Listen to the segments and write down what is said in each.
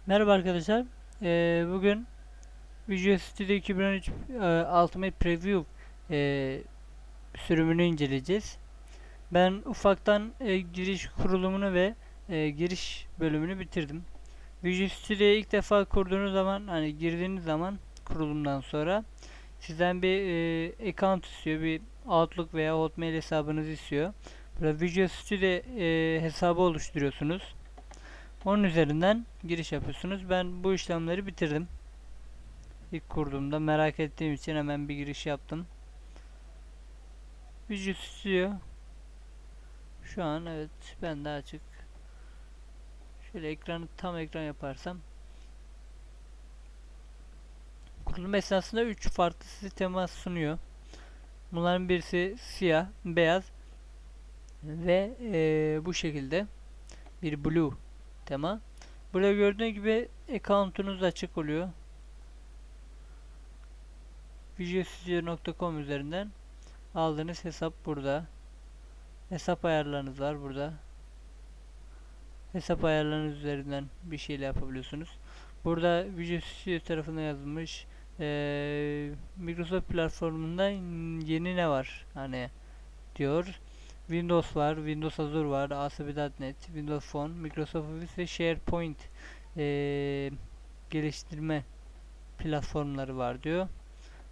Merhaba arkadaşlar. Bugün Visual Studio 2013 Ultimate Preview e, sürümünü inceleyeceğiz. Ben ufaktan giriş kurulumunu ve giriş bölümünü bitirdim. Visual Studio'yu ilk defa kurduğunuz zaman, hani girdiğiniz zaman kurulumdan sonra sizden bir account istiyor, bir Outlook veya Hotmail hesabınızı istiyor. Burada Visual Studio hesabı oluşturuyorsunuz. Onun üzerinden giriş yapıyorsunuz. Ben bu işlemleri bitirdim. İlk kurduğumda merak ettiğim için hemen bir giriş yaptım. Visual Studio şu an evet ben de açık. Şöyle ekranı tam ekran yaparsam kurulum esnasında 3 farklı size tema sunuyor. Bunların birisi siyah, beyaz ve bu şekilde bir blue tema. Burada gördüğünüz gibi account'unuz açık oluyor. visualstudio.com üzerinden aldığınız hesap burada. Hesap ayarlarınız var burada. Hesap ayarlarınız üzerinden bir şeyle yapabiliyorsunuz. Burada Visual Studio tarafına yazılmış Microsoft platformunda yeni ne var hani diyor. Windows var, Windows Azure var, ASP.NET, Windows Phone, Microsoft Office ve SharePoint geliştirme platformları var diyor.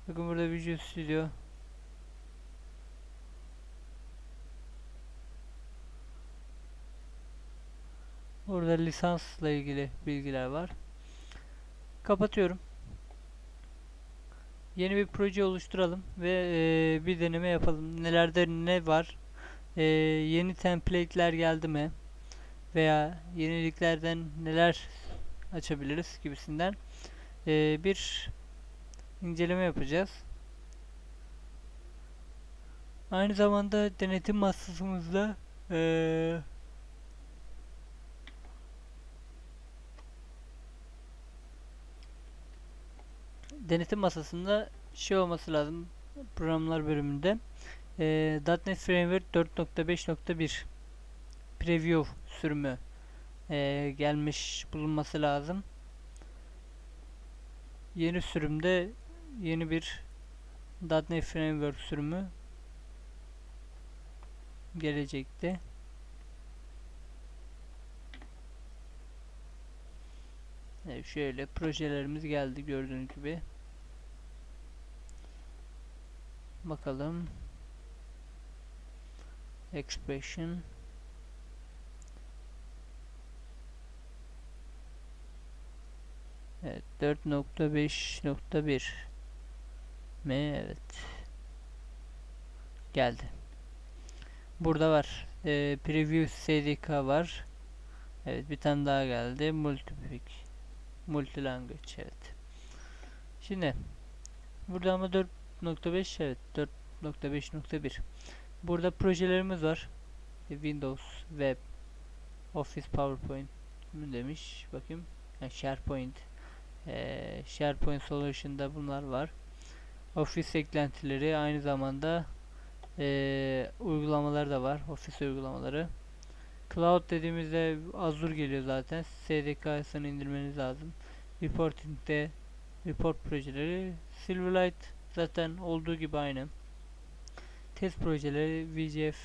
Bakın burada Visual Studio burada lisansla ilgili bilgiler var. Kapatıyorum. Yeni bir proje oluşturalım ve bir deneme yapalım. Nelerde ne var? Yeni template'ler geldi mi? Veya yeniliklerden neler açabiliriz gibisinden bir inceleme yapacağız. Aynı zamanda denetim masasımızda denetim masasında şey olması lazım programlar bölümünde .NET Framework 4.5.1 Preview sürümü gelmiş bulunması lazım. Yeni sürümde yeni bir .NET Framework sürümü gelecekti. Evet, şöyle projelerimiz geldi gördüğünüz gibi. Bakalım. Expression. Evet 4.5.1 mi? Evet. Geldi. Burada var. Preview SDK var. Evet bir tane daha geldi. Multilanguage. Evet. Şimdi burada ama 4.5 evet 4.5.1 burada projelerimiz var. Windows, Web, Office, PowerPoint mi demiş. Bakayım. Yani SharePoint. SharePoint Solution'da bunlar var. Office eklentileri aynı zamanda uygulamalar da var. Office uygulamaları. Cloud dediğimizde Azure geliyor zaten. SDK'sını indirmeniz lazım. Reporting'de report projeleri. Silverlight zaten olduğu gibi aynı. Test projeleri VGF.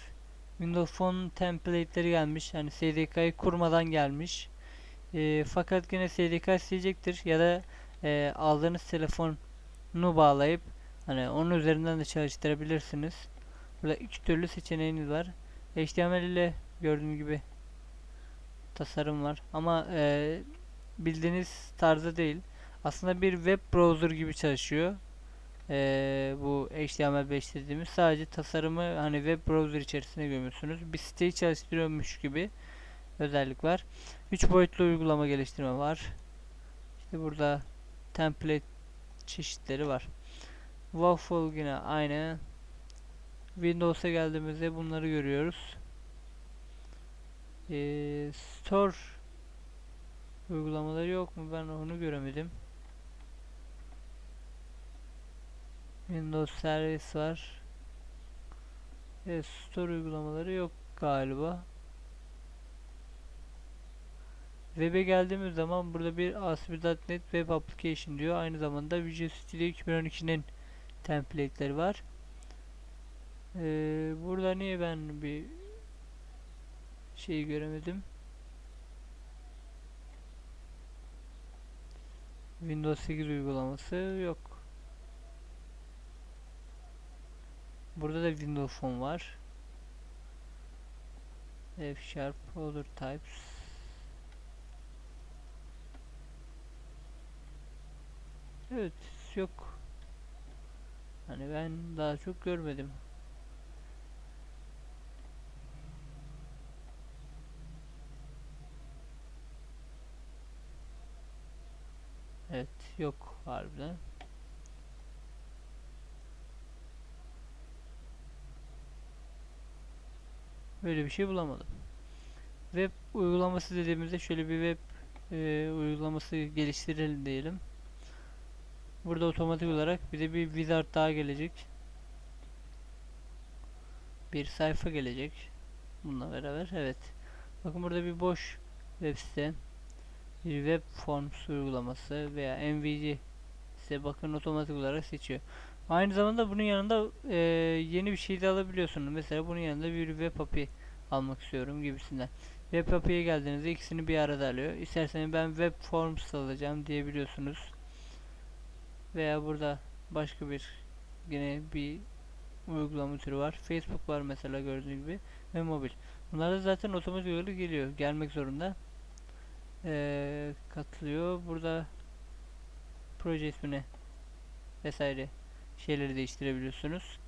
Windows Phone template'leri gelmiş. Yani SDK'yı kurmadan gelmiş. Fakat yine SDK isteyecektir ya da aldığınız telefonu bağlayıp hani onun üzerinden de çalıştırabilirsiniz. Burada iki türlü seçeneğiniz var. HTML ile gördüğünüz gibi tasarım var ama bildiğiniz tarzda değil. Aslında bir web browser gibi çalışıyor. Bu HTML5 dediğimiz sadece tasarımı hani web browser içerisine gömüyorsunuz. Bir siteyi çalıştırıyormuş gibi özellik var. 3 boyutlu uygulama geliştirme var. İşte burada template çeşitleri var. Waffle yine aynı. Windows'a geldiğimizde bunları görüyoruz. Store uygulamaları yok mu? Ben onu göremedim. Windows servis var. Store uygulamaları yok galiba. Web'e geldiğimiz zaman burada bir ASP.NET Web Application diyor. Aynı zamanda Visual Studio 2012'nin template'leri var. Burada niye ben bir şey göremedim? Windows 8 uygulaması yok. Burada da Windows Phone var. F# Other Types. Evet, yok. Hani ben daha çok görmedim. Evet, yok harbiden. Böyle bir şey bulamadım. Web uygulaması dediğimizde şöyle bir web uygulaması geliştirelim diyelim. Burada otomatik olarak bize bir wizard daha gelecek. Bir sayfa gelecek. Bununla beraber evet. Bakın burada bir boş web site. Bir web forms uygulaması veya MVC size bakın otomatik olarak seçiyor. Aynı zamanda bunun yanında yeni bir şey de alabiliyorsunuz. Mesela bunun yanında bir web API almak istiyorum gibisinden. Web API'ye geldiğinizde ikisini bir arada alıyor. İsterseniz ben web forms alacağım diyebiliyorsunuz. Veya burada başka bir yine bir uygulama türü var. Facebook var mesela gördüğünüz gibi ve mobil. Bunlar da zaten otomatik olarak geliyor. Gelmek zorunda. Katılıyor. Burada proje ismini vesaire şeyleri değiştirebiliyorsunuz.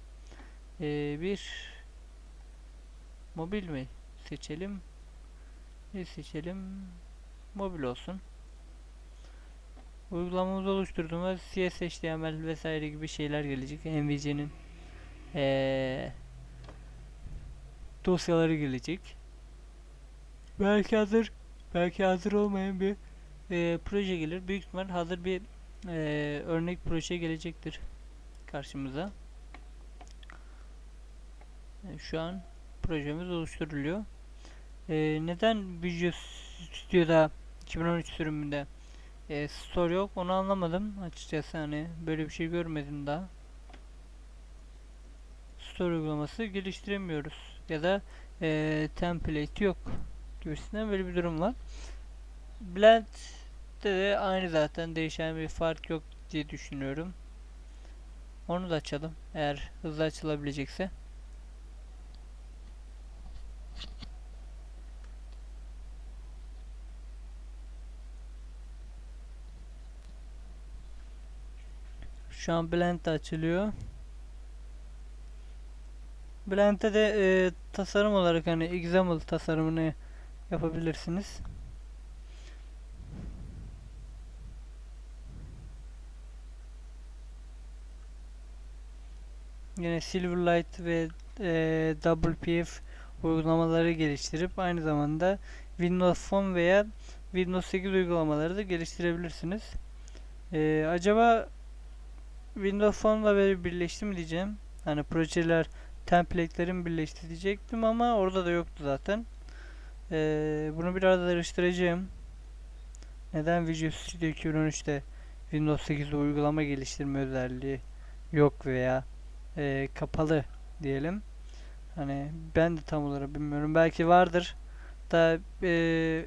Bir mobil mi seçelim? Ne seçelim? Mobil olsun. Uygulamamızı oluşturduğumuz CSS, HTML vesaire gibi şeyler gelecek. MVC'nin dosyaları gelecek. Belki hazır olmayan bir proje gelir. Büyük ihtimal hazır bir örnek proje gelecektir karşımıza. Şu an projemiz oluşturuluyor. Neden Visual Studio'da 2013 sürümünde store yok onu anlamadım açıkçası, hani böyle bir şey görmedim daha. Store uygulaması geliştiremiyoruz ya da template yok gibisinden böyle bir durum var. Blend'de de aynı, zaten değişen bir fark yok diye düşünüyorum. Onu da açalım eğer hızlı açılabilecekse. Şu an Blend de açılıyor. Blend'de de tasarım olarak hani XAML tasarımını yapabilirsiniz. Yine Silverlight ve WPF uygulamaları geliştirip aynı zamanda Windows Phone veya Windows 8 uygulamaları da geliştirebilirsiniz. Acaba Windows Phone'la böyle birleşti mi diyeceğim. Hani projeler, template'lerin birleşti diyecektim ama orada da yoktu zaten. Bunu biraz araştıracağım. Neden Visual Studio 2013'te Windows 8'de uygulama geliştirme özelliği yok veya kapalı diyelim. Hani ben de tam olarak bilmiyorum. Belki vardır da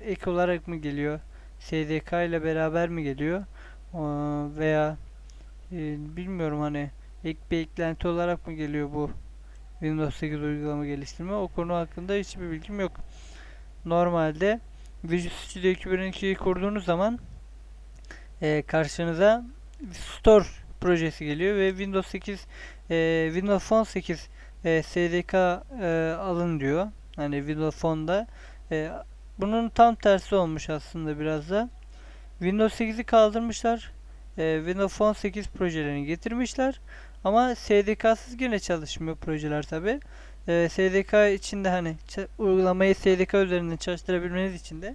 ek olarak mı geliyor? SDK ile beraber mi geliyor? Veya bilmiyorum, hani ek bir eklenti olarak mı geliyor bu Windows 8 uygulama geliştirme? O konu hakkında hiçbir bilgim yok. Normalde Visual Studio 2012'yi kurduğunuz zaman karşınıza Store projesi geliyor ve Windows 8 Windows Phone 8 SDK alın diyor. Hani Windows Phone'da bunun tam tersi olmuş aslında biraz da. Windows 8'i kaldırmışlar. Windows Phone 8 projelerini getirmişler. Ama SDK'sız yine çalışmıyor projeler tabi. SDK içinde hani uygulamayı SDK üzerinden çalıştırabilmeniz için de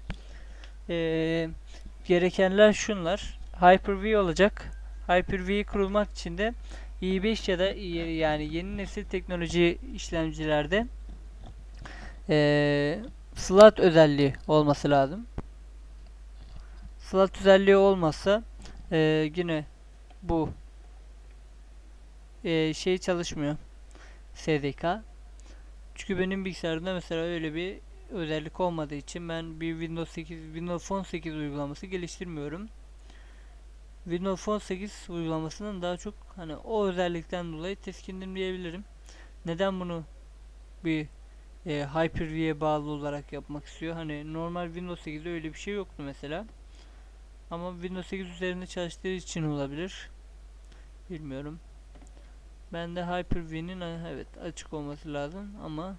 gerekenler şunlar. Hyper-V olacak. Hyper-V kurulmak için de i5 ya da yani yeni nesil teknoloji işlemcilerde slot özelliği olması lazım. slot özelliği olmazsa yine bu şey çalışmıyor, SDK. Çünkü benim bilgisayarımda mesela öyle bir özellik olmadığı için ben bir Windows Phone 8 uygulaması geliştirmiyorum. Windows Phone 8 uygulamasının daha çok hani o özellikten dolayı teskindim diyebilirim. Neden bunu bir Hyper-V'ye bağlı olarak yapmak istiyor? Hani normal Windows 8'de öyle bir şey yoktu mesela. Ama Windows 8 üzerinde çalıştığı için olabilir. Bilmiyorum. Ben de Hyper-V'nin evet açık olması lazım ama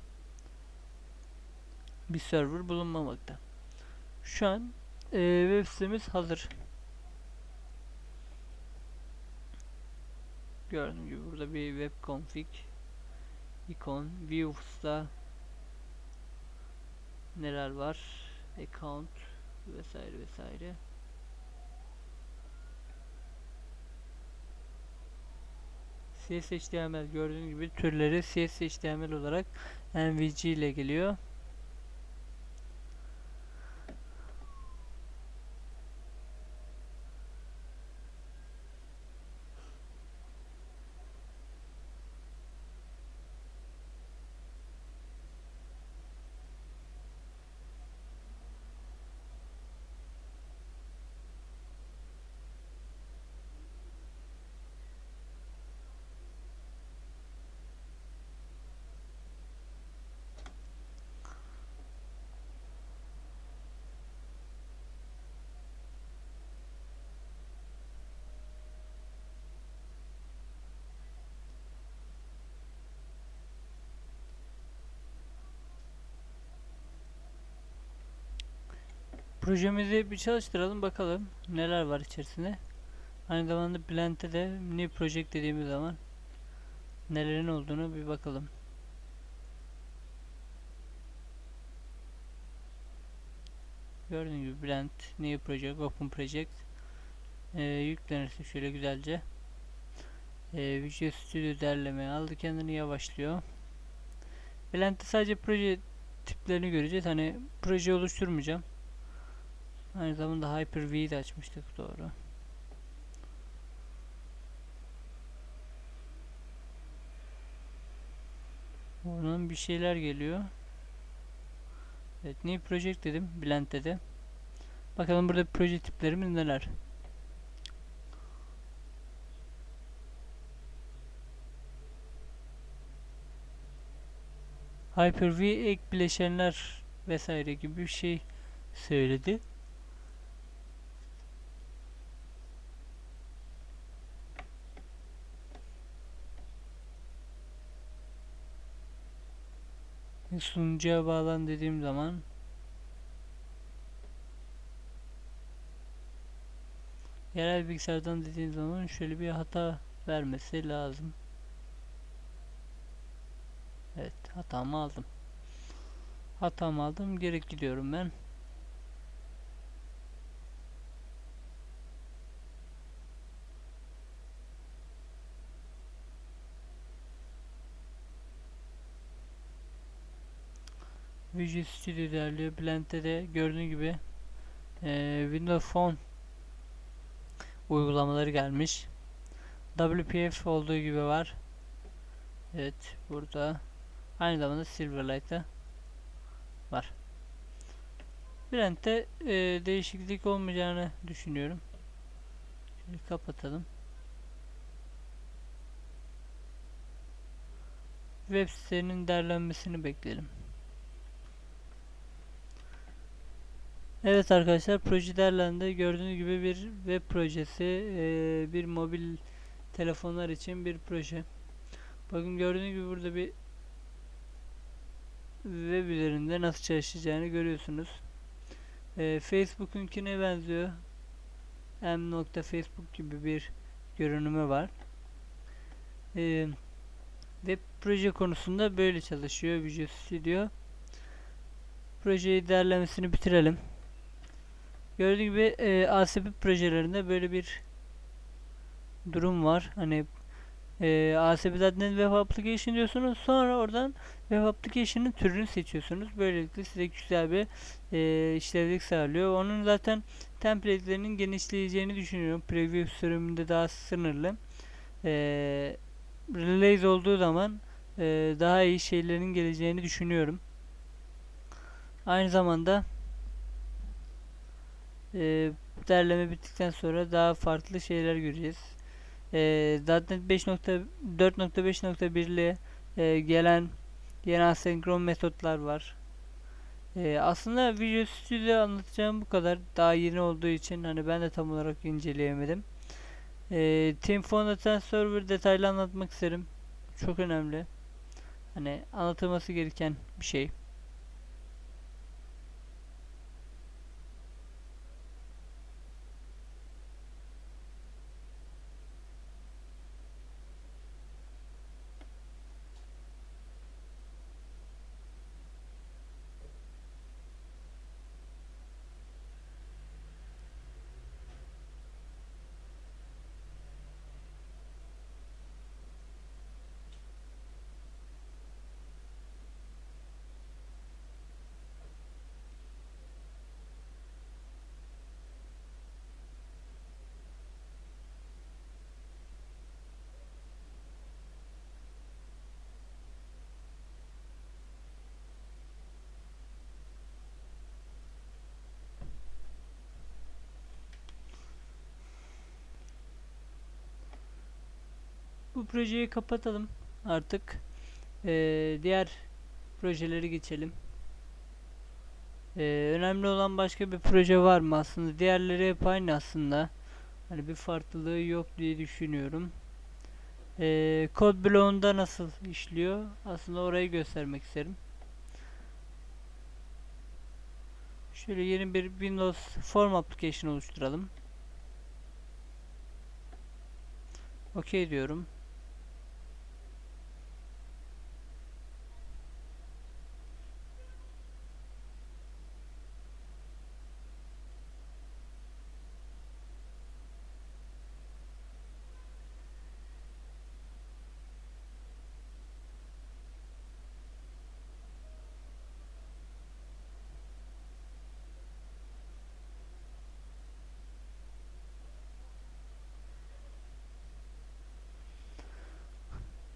bir server bulunmamakta. Şu an web sitemiz hazır. Gördüğünüz gibi burada bir web config ikon, views'ta neler var, account vesaire vesaire. CSHTML gördüğünüz gibi türleri CSHTML olarak MVG ile geliyor. Projemizi bir çalıştıralım bakalım neler var içerisinde. Aynı zamanda Blend'de de new project dediğimiz zaman nelerin olduğunu bir bakalım. Gördüğünüz gibi Blend, new project, open project yüklenirse şöyle güzelce Visual Studio derlemeye aldı, kendini yavaşlıyor. Blend'de sadece proje tiplerini göreceğiz. Hani proje oluşturmayacağım. Aynı zamanda Hyper-V'yi de açmıştık, doğru. Oradan bir şeyler geliyor. Evet, new project dedim Blend'de de. Bakalım burada proje tiplerimiz neler. Hyper-V ek bileşenler vesaire gibi bir şey söyledi. Sunucuya bağlan dediğim zaman yerel bilgisayardan dediğim zaman şöyle bir hata vermesi lazım. Evet, hatamı aldım. Hatamı aldım. Geri gidiyorum ben. Visual Studio derliyor. Blend'de de gördüğünüz gibi Windows Phone uygulamaları gelmiş. WPF olduğu gibi var. Evet, burada aynı zamanda Silverlight'ta var. Blend'de değişiklik olmayacağını düşünüyorum. Şimdi kapatalım. Web sitenin derlenmesini bekleyelim. Evet arkadaşlar, proje derlendi. Gördüğünüz gibi bir web projesi, bir mobil telefonlar için bir proje. Bakın gördüğünüz gibi burada bir web üzerinde nasıl çalışacağını görüyorsunuz. Facebook'unkine benziyor. m.facebook gibi bir görünümü var. Web proje konusunda böyle çalışıyor Visual Studio. Projeyi derlemesini bitirelim. Gördüğünüz gibi ASP projelerinde böyle bir durum var. Hani ASP.NET Web Application diyorsunuz. Sonra oradan Web Application'ın türünü seçiyorsunuz. Böylelikle size güzel bir işlevlik sağlıyor. Onun zaten template'lerinin genişleyeceğini düşünüyorum. Preview sürümünde daha sınırlı. Release olduğu zaman daha iyi şeylerin geleceğini düşünüyorum. Aynı zamanda derleme bittikten sonra daha farklı şeyler göreceğiz. Zaten 4.5.1 ile gelen yeni asenkron metotlar var. Aslında Visual Studio anlatacağım bu kadar. Daha yeni olduğu için hani ben de tam olarak inceleyemedim. Team Foundation Server detaylı anlatmak isterim. Çok önemli. Hani anlatılması gereken bir şey. Bu projeyi kapatalım artık. Diğer projeleri geçelim. Önemli olan başka bir proje var mı aslında? Diğerleri hep aynı aslında. Hani bir farklılığı yok diye düşünüyorum. Kod bloğunda nasıl işliyor? Aslında orayı göstermek isterim. Şöyle yeni bir Windows Form Application oluşturalım. OK diyorum.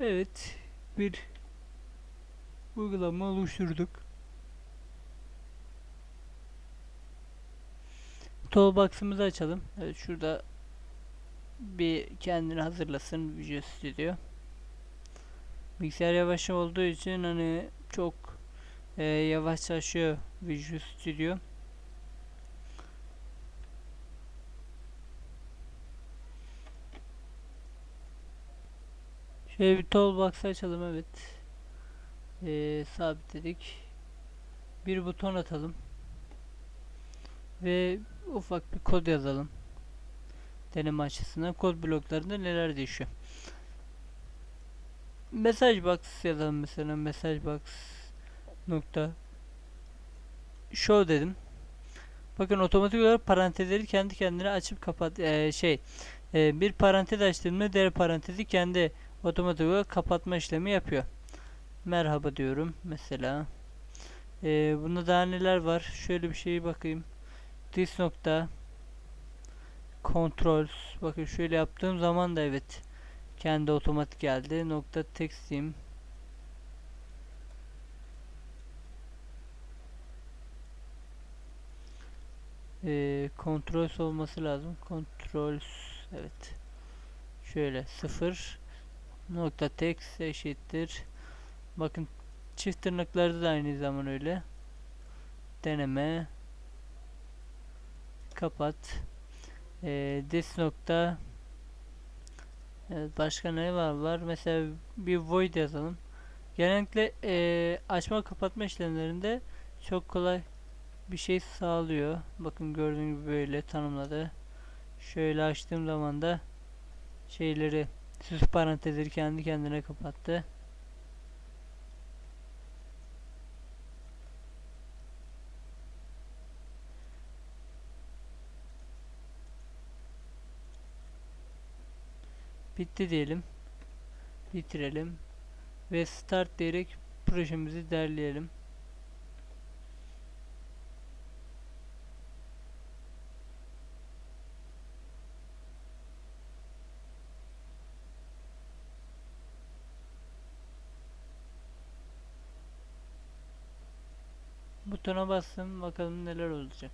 Evet, bir uygulama oluşturduk. Toolbox'ımızı açalım. Evet, şurada bir kendini hazırlasın Visual Studio. Bilgisayar yavaş olduğu için hani çok yavaşlaşıyor Visual Studio. Şöyle bir toolbox açalım, evet. Sabitledik. Bir buton atalım. Ve ufak bir kod yazalım. Deneme açısından kod bloklarında neler değişiyor. Message box yazalım mesela. Message box nokta show dedim. Bakın otomatik olarak parantezleri kendi kendine açıp kapat bir parantez açtığımda diğer parantezi kendi otomatik olarak kapatma işlemi yapıyor. Merhaba diyorum mesela. Bunda daha neler var? Şöyle bir şeye bakayım. This nokta controls. Bakın şöyle yaptığım zaman da evet kendi otomatik geldi. Nokta text'im. Controls olması lazım. Controls, evet. Şöyle 0 nokta text eşittir. Bakın çift tırnaklarda da aynı zaman öyle. Deneme kapat. This nokta, evet, başka ne var? Mesela bir void yazalım. Genellikle açma kapatma işlemlerinde çok kolay bir şey sağlıyor. Bakın gördüğünüz gibi böyle tanımladı. Şöyle açtığım zaman da şeyleri, süs parantezleri kendi kendine kapattı. Bitti diyelim. Bitirelim. Ve start diyerek projemizi derleyelim. butona bastım, bakalım neler olacak.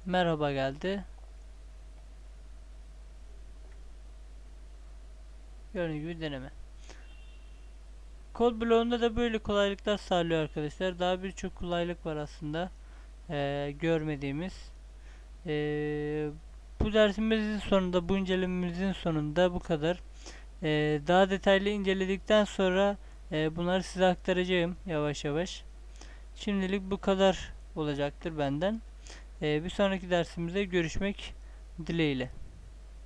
Merhaba geldi. Gördüğünüz gibi deneme. Kod bloğunda da böyle kolaylıklar sağlıyor arkadaşlar. Daha birçok kolaylık var aslında görmediğimiz. Bu dersimizin sonunda, bu incelememizin sonunda bu kadar. Daha detaylı inceledikten sonra bunları size aktaracağım yavaş yavaş. Şimdilik bu kadar olacaktır benden. Bir sonraki dersimizde görüşmek dileğiyle.